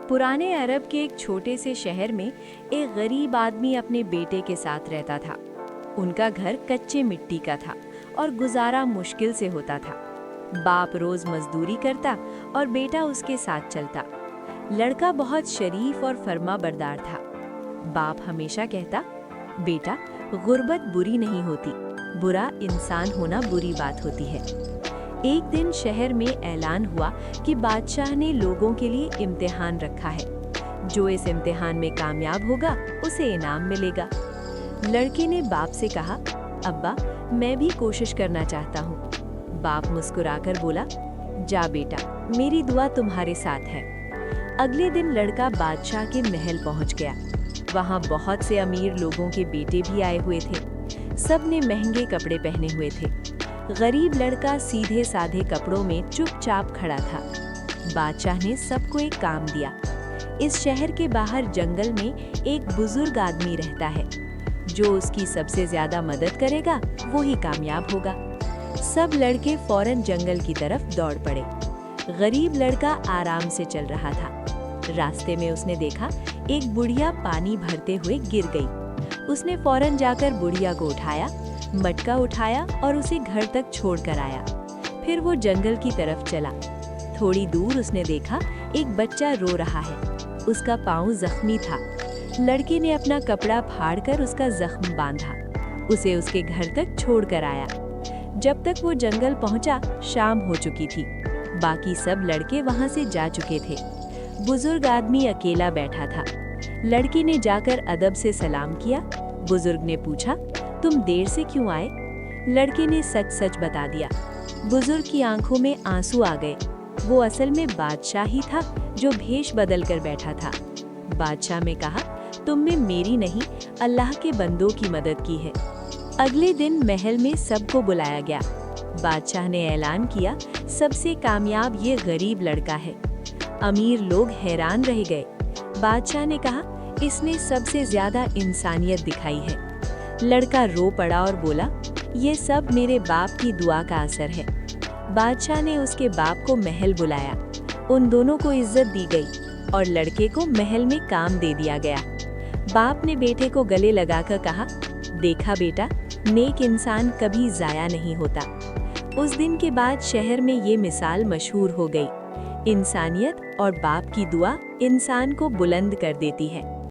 पुराने अरब के एक छोटे से शहर में एक गरीब आदमी अपने बेटे के साथ रहता था। उनका घर कच्चे मिट्टी का था और गुजारा मुश्किल से होता था। बाप रोज मजदूरी करता और बेटा उसके साथ चलता। लड़का बहुत शरीफ और फर्माबरदार था। बाप हमेशा कहता, बेटा, गुर्बत बुरी नहीं होती, बुरा इंसान होना बुरी बात होती है। एक दिन शहर में ऐलान हुआ कि बादशाह ने लोगों के लिए इम्तिहान रखा है। जो इस इम्तिहान में कामयाब होगा उसे इनाम मिलेगा। लड़के ने बाप से कहा, अब्बा, मैं भी कोशिश करना चाहता हूँ। बाप मुस्कुराकर बोला, जा बेटा, मेरी दुआ तुम्हारे साथ है। अगले दिन लड़का बादशाह के महल पहुँच गया। वहाँ बहुत से अमीर लोगों के बेटे भी आए हुए थे। सब ने महंगे कपड़े पहने हुए थे। गरीब लड़का सीधे साधे कपड़ों में चुपचाप खड़ा था। बादशाह ने सबको एक काम दिया। इस शहर के बाहर जंगल में एक बुजुर्ग आदमी रहता है। जो उसकी सबसे ज्यादा मदद करेगा वो ही कामयाब होगा। सब लड़के फौरन जंगल की तरफ दौड़ पड़े। गरीब लड़का आराम से चल रहा था। रास्ते में उसने देखा एक बुढ़िया पानी भरते हुए गिर गई। उसने फौरन जाकर बुढ़िया को उठाया, मटका उठाया और उसे घर तक छोड़कर आया। फिर वो जंगल की तरफ चला। थोड़ी दूर उसने देखा एक बच्चा रो रहा है। उसका पाँव जख्मी था। लड़के ने अपना कपड़ा फाड़कर उसका जख्म बांधा। उसे उसके घर तक छोड़कर आया। जब तक वो जंगल पहुंचा, शाम हो चुकी थी। बाकी सब लड़के वहां से जा चुके थे। बुजुर्ग आदमी अकेला बैठा था। लड़के ने जाकर अदब से सलाम किया। बुजुर्ग ने पूछा, तुम देर से क्यों आए? लड़के ने सच सच बता दिया। बुजुर्ग की आंखों में आंसू आ गए। वो असल में बादशाह ही था जो भेष बदल कर बैठा था। बादशाह ने कहा, तुमने मेरी नहीं, अल्लाह के बंदों की मदद की है। अगले दिन महल में सबको बुलाया गया। बादशाह ने ऐलान किया, सबसे कामयाब ये गरीब लड़का है। अमीर लोग हैरान रह गए। बादशाह ने कहा, इसने सबसे ज्यादा इंसानियत दिखाई है। लड़का रो पड़ा और बोला, ये सब मेरे बाप की दुआ का असर है। बादशाह ने उसके बाप को महल बुलाया। उन दोनों को इज्जत दी गई और लड़के को महल में काम दे दिया गया। बाप ने बेटे को गले लगाकर कहा, देखा बेटा, नेक इंसान कभी जाया नहीं होता। उस दिन के बाद शहर में ये मिसाल मशहूर हो गई। इंसानियत और बाप की दुआ इंसान को बुलंद कर देती है।